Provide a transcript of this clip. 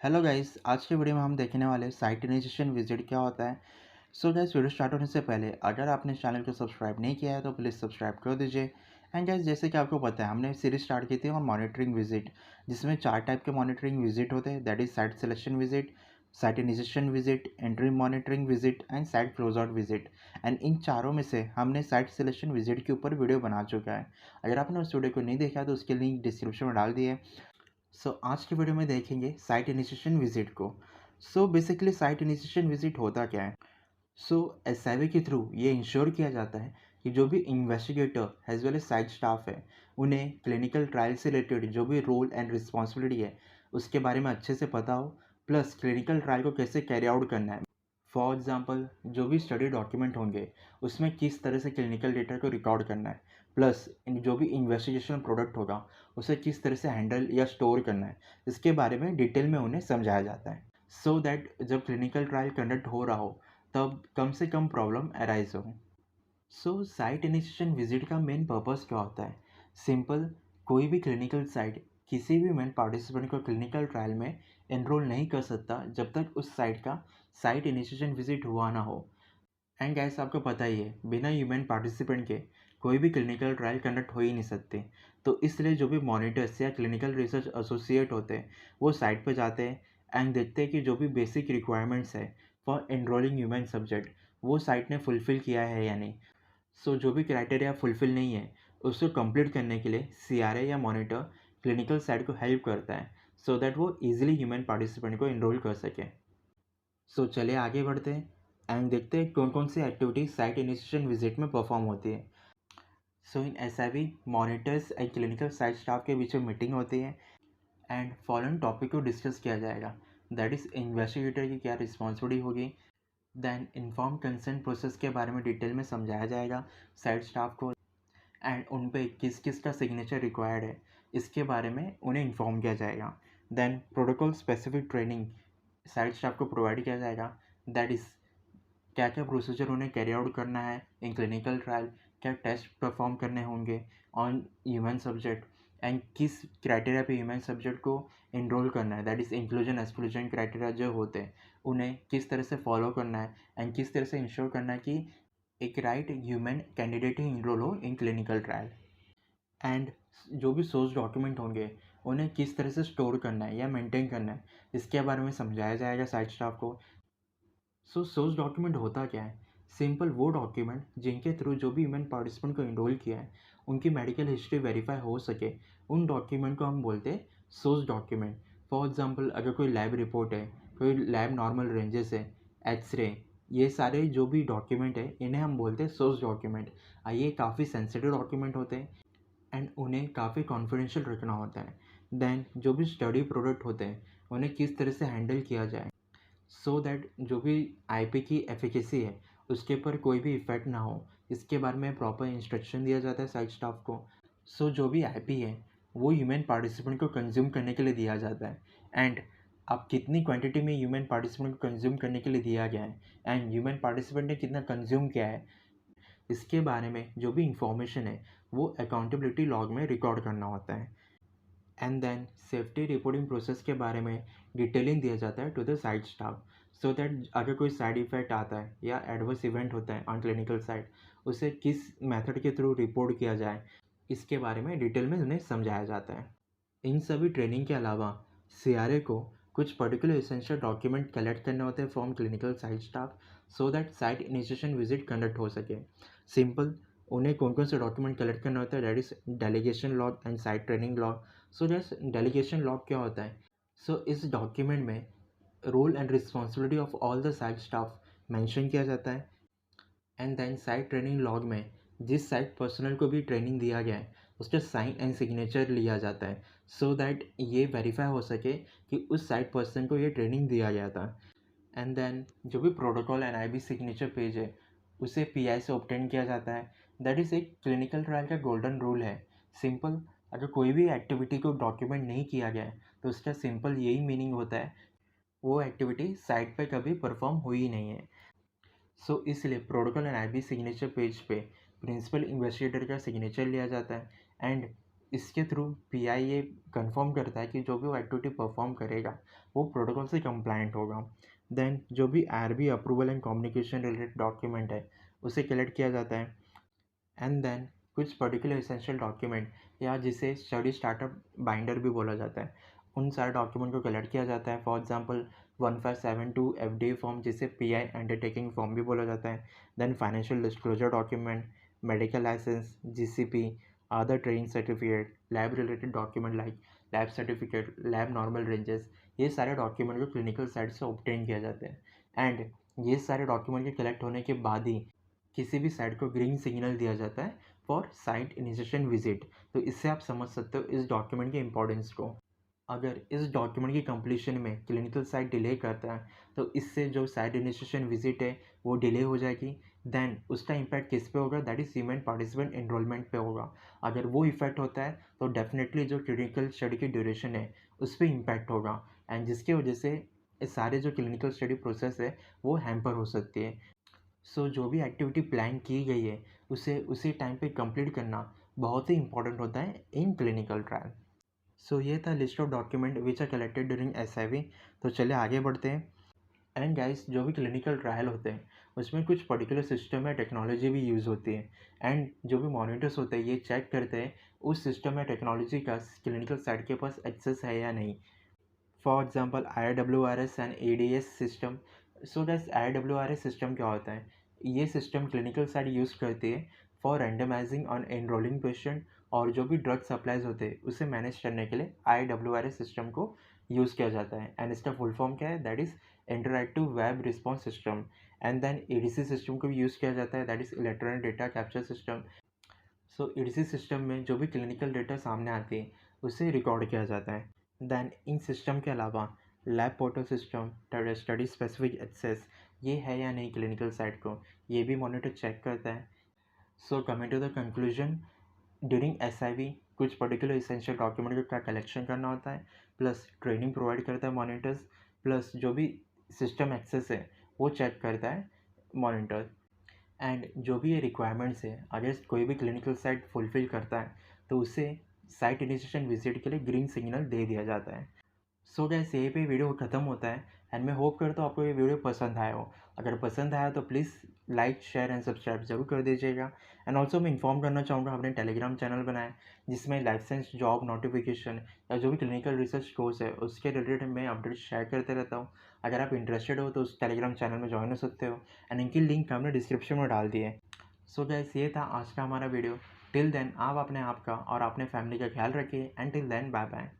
Hello guys, आज के video में हम देखने वाले हैं साइट इनिशिएशन विजिट क्या होता है। सो गाइस, वीडियो स्टार्ट होने से पहले अगर आपने चैनल को सब्सक्राइब नहीं किया है तो प्लीज़ सब्सक्राइब कर दीजिए। एंड गाइस, जैसे कि आपको पता है, हमने सीरीज स्टार्ट की थी ऑन मॉनिटरिंग विजिट, जिसमें 4 टाइप के मॉनिटरिंग विजिट होते हैं। That is site selection visit, site initiation visit, entry monitoring visit and site close out visit. And in चारों में से हमने साइट सिलेक्शन विजिट के ऊपर वीडियो बना चुका है। अगर आपने उस वीडियो को नहीं देखा तो उसके लिंक डिस्क्रिप्शन में डाल दिए। आज की वीडियो में देखेंगे साइट इनिशिएशन विजिट को। बेसिकली साइट इनिशिएशन विजिट होता क्या है। एसआईवी के थ्रू ये इंश्योर किया जाता है कि जो भी investigator as well as site staff है, उन्हें क्लिनिकल ट्रायल से रिलेटेड जो भी रोल एंड रिस्पॉन्सिबिलिटी है उसके बारे में अच्छे से पता हो, प्लस क्लिनिकल ट्रायल को कैसे कैरी आउट करना है। फॉर एग्जांपल, जो भी स्टडी डॉक्यूमेंट होंगे उसमें किस तरह से क्लिनिकल डेटा को रिकॉर्ड करना है, प्लस जो भी इन्वेस्टिगेशन प्रोडक्ट होगा उसे किस तरह से हैंडल या स्टोर करना है, इसके बारे में डिटेल में उन्हें समझाया जाता है। दैट जब क्लिनिकल ट्रायल कंडक्ट हो रहा हो तब कम से कम प्रॉब्लम अराइज हो। साइट इनिशिएशन विजिट का मेन पर्पस क्या होता है। सिंपल, कोई भी क्लिनिकल साइट किसी भी मेन पार्टिसिपेंट को क्लिनिकल ट्रायल में एनरोल नहीं कर सकता जब तक उस साइट का साइट इनिशिएशन विजिट हुआ ना हो। एंड गैस, आपको पता ही है, बिना ह्यूमन पार्टिसिपेंट के कोई भी क्लिनिकल ट्रायल कंडक्ट हो ही नहीं सकते। तो इसलिए जो भी मॉनिटर्स या क्लिनिकल रिसर्च एसोसिएट होते हैं वो साइट पर जाते हैं एंड देखते हैं कि जो भी बेसिक रिक्वायरमेंट्स है फॉर एनरोलिंग ह्यूमन सब्जेक्ट वो साइट ने फुलफ़िल किया है या नहीं। जो भी क्राइटेरिया फुलफ़िल नहीं है उसको कंप्लीट करने के लिए सीआरए या मॉनिटर क्लिनिकल साइट को हेल्प करता है, दैट वो ईजिली ह्यूमन पार्टिसिपेंट को एनरोल कर सके। चलिए आगे बढ़ते हैं एंड देखते हैं कौन कौन सी एक्टिविटी साइट इनिशिएशन विजिट में परफॉर्म होती है। इन SIV monitors and clinical site staff के बीच में मीटिंग होती है एंड फॉलोइंग टॉपिक को डिस्कस किया जाएगा। दैट इज़ इन्वेस्टिगेटर की क्या रिस्पॉन्सिबिलिटी होगी, देन इन्फॉर्म कंसेंट प्रोसेस के बारे में डिटेल में समझाया जाएगा साइट स्टाफ को, एंड उन पे किस किस का सिग्नेचर रिक्वायर्ड है इसके बारे में उन्हें इन्फॉर्म किया जाएगा। Then protocol specific training site staff को प्रोवाइड किया जाएगा। दैट इज़ क्या क्या प्रोसीजर उन्हें कैरी आउट करना है इन क्लिनिकल ट्रायल, क्या टेस्ट परफॉर्म करने होंगे ऑन ह्यूमन सब्जेक्ट, एंड किस क्राइटेरिया पे ह्यूमन सब्जेक्ट को इनरोल करना है। That is inclusion exclusion criteria जो होते हैं उन्हें किस तरह से फॉलो करना है एंड किस तरह से इंश्योर करना है कि एक राइट ह्यूमन कैंडिडेट ही इनरोल हो इन क्लिनिकल ट्रायल। एंड जो भी सोर्स डॉक्यूमेंट होंगे उन्हें किस तरह से स्टोर करना है या मेंटेन करना है इसके बारे में समझाया जाएगा साइट स्टाफ को। सोर्स डॉक्यूमेंट होता क्या है। सिंपल, वो डॉक्यूमेंट जिनके थ्रू जो भी ह्यूमन पार्टिसिपेंट को इनरोल किया है उनकी मेडिकल हिस्ट्री वेरीफाई हो सके, उन डॉक्यूमेंट को हम बोलते हैं सोर्स डॉक्यूमेंट। फॉर एग्जांपल, अगर कोई लैब रिपोर्ट है, कोई लैब नॉर्मल रेंजेस है, एक्सरे, ये सारे जो भी डॉक्यूमेंट है इन्हें हम बोलते हैं सोर्स डॉक्यूमेंट। ये काफ़ी सेंसिटिव डॉक्यूमेंट होते हैं एंड उन्हें काफ़ी कॉन्फिडेंशियल रखना होता है। देन जो भी स्टडी प्रोडक्ट होते हैं उन्हें किस तरह से हैंडल किया जाए दैट जो भी आईपी की एफिकेसी है उसके ऊपर कोई भी इफ़ेक्ट ना हो, इसके बारे में प्रॉपर इंस्ट्रक्शन दिया जाता है साइट स्टाफ को। जो भी आईपी है वो ह्यूमन पार्टिसिपेंट को कंज्यूम करने के लिए दिया जाता है एंड अब कितनी क्वांटिटी में ह्यूमन पार्टिसिपेंट को कंज्यूम करने के लिए दिया गया है एंड ह्यूमन पार्टिसिपेंट ने कितना कंज्यूम किया है, इसके बारे में जो भी इंफॉर्मेशन है वो अकाउंटेबिलिटी लॉग में रिकॉर्ड करना होता है। And then safety reporting process के बारे में डिटेलिंग दिया जाता है to the site staff, that अगर कोई साइड इफ़ेक्ट आता है या एडवर्स इवेंट होता है ऑन क्लिनिकल साइट उसे किस मेथड के थ्रू रिपोर्ट किया जाए इसके बारे में डिटेल में उन्हें समझाया जाता है। इन सभी ट्रेनिंग के अलावा सीआरए को कुछ पर्टिकुलर एसेंशियल डॉक्यूमेंट कलेक्ट करने होते हैं from clinical site staff, that site initiation visit conduct हो सके। सिंपल, उन्हें कौन कौन से डॉक्यूमेंट कलेक्ट करना होता है। That is delegation log and site training log. जैसे डेलीगेशन लॉग क्या होता है, इस डॉक्यूमेंट में role and responsibility of all the site staff mention किया जाता है। And then site training log में जिस साइट पर्सनल को भी ट्रेनिंग दिया गया है उसका साइन एंड सिग्नेचर लिया जाता है, दैट ये वेरीफाई हो सके कि उस साइट पर्सन को ये ट्रेनिंग दिया गया था। एंड देन जो भी protocol and IB signature page है उसे पीआई से ऑब्टेन किया जाता है। दैट इज़ एक क्लिनिकल ट्रायल का गोल्डन रूल है। सिंपल, अगर कोई भी एक्टिविटी को डॉक्यूमेंट नहीं किया गया है तो उसका सिंपल यही मीनिंग होता है वो एक्टिविटी साइट पे कभी परफॉर्म हुई ही नहीं है। इसलिए protocol and IB signature page पे प्रिंसिपल इन्वेस्टिगेटर का सिग्नेचर लिया जाता है एंड इसके थ्रू पीआई ये कंफर्म करता है कि जो भी वो एक्टिविटी परफॉर्म करेगा वो प्रोटोकॉल से कंप्लायंट होगा। देन जो भी R B approval and communication related document है उसे कलेक्ट किया जाता है। एंड देन कुछ पर्टिकुलर एसेंशियल डॉक्यूमेंट या जिसे स्टडी स्टार्टअप बाइंडर भी बोला जाता है, उन सारे डॉक्यूमेंट को कलेक्ट किया जाता है। फॉर एग्जांपल 1572 एफडीए फॉर्म जिसे पीआई अंडरटेकिंग फॉर्म भी बोला जाता है। Then financial disclosure document, medical licence, GCP, other training certificate, lab related document like lab certificate, lab normal ranges, ये सारे डॉक्यूमेंट को क्लिनिकल साइट से ऑब्टेन किया जाते हैं। एंड ये सारे डॉक्यूमेंट के कलेक्ट होने के बाद ही किसी भी साइट को ग्रीन सिग्नल दिया जाता है फॉर साइट इनिशिएशन विजिट। तो इससे आप समझ सकते हो इस डॉक्यूमेंट के इंपॉर्टेंस को। अगर इस डॉक्यूमेंट की कंप्लीशन में क्लिनिकल साइट डिले करता है तो इससे जो साइट इनिशिएशन विजिट है वो डिले हो जाएगी। देन उसका इम्पैक्ट किस पे होगा, that is cement participant enrolment पे होगा। अगर वो इफेक्ट होता है तो डेफिनेटली जो क्लिनिकल स्टडी की ड्यूरेशन है उस पर इम्पैक्ट होगा, एंड जिसकी वजह से सारे जो क्लिनिकल स्टडी प्रोसेस है वो हैम्पर हो सकती है। सो जो भी एक्टिविटी प्लान की गई है उसे उसी टाइम पे कंप्लीट करना बहुत ही इंपॉर्टेंट होता है इन क्लिनिकल ट्रायल। सो ये था list of document which are collected during SIV. तो चलिए आगे बढ़ते हैं। एंड गाइस जो भी क्लिनिकल ट्रायल होते हैं उसमें कुछ पर्टिकुलर सिस्टम या टेक्नोलॉजी भी यूज़ होती है। एंड जो भी मॉनिटर्स होते हैं ये चेक करते हैं उस सिस्टम या टेक्नोलॉजी का क्लिनिकल साइट के पास एक्सेस है या नहीं। For example IRWRS and ADS system. So gas IRWRS system क्या होता है, ये सिस्टम क्लिनिकल साइट यूज़ करती है फॉर रैंडमाइजिंग ऑन एनरोलिंग पेशेंट, और जो भी ड्रग सप्लाईज होते हैं उसे मैनेज करने के लिए IRWRS सिस्टम को यूज़ किया जाता है। एंड इसका फुल फॉर्म क्या है, that is interactive web response system. And then ADC system को भी यूज़ किया जाता है, that is electronic data capture system. So EDC system में जो भी क्लिनिकल डेटा सामने आती है उसे रिकॉर्ड किया जाता है। देन इन सिस्टम के अलावा lab portal system, study specific access, ये है या नहीं क्लिनिकल साइट को, ये भी मॉनिटर चेक करता है। So coming to the conclusion, during SIV कुछ पर्टिकुलर इसेंशियल डॉक्यूमेंट का कलेक्शन करना होता है, प्लस ट्रेनिंग प्रोवाइड करता है मॉनिटर्स, प्लस जो भी सिस्टम एक्सेस है वो चेक करता है मॉनिटर। एंड जो भी ये रिक्वायरमेंट्स है अगर कोई भी क्लिनिकल साइट फुलफ़िल करता है तो उसे साइट इनिशिएशन विजिट के लिए ग्रीन सिग्नल दे दिया जाता है। सो गैस यहीं पे वीडियो ख़त्म होता है। एंड मैं होप करता हूँ आपको ये वीडियो पसंद आया हो। अगर पसंद आया तो please like share and subscribe ज़रूर कर दीजिएगा। एंड ऑल्सो मैं इन्फॉर्म करना चाहूँगा हमने टेलीग्राम चैनल बनाया है जिसमें लाइफ साइंस जॉब नोटिफिकेशन या जो भी क्लिनिकल रिसर्च कोर्स है उसके रिलेटेड मैं अपडेट शेयर करते रहता हूँ। अगर आप इंटरेस्टेड हो तो उस टेलीग्राम चैनल में ज्वाइन हो सकते हो, एंड इनकी लिंक हमने डिस्क्रिप्शन में डाल दी है। सो गैस ये था आज का हमारा वीडियो। टिल देन आप अपने आप का और अपने फैमिली का ख्याल रखिए, and till then bye bye.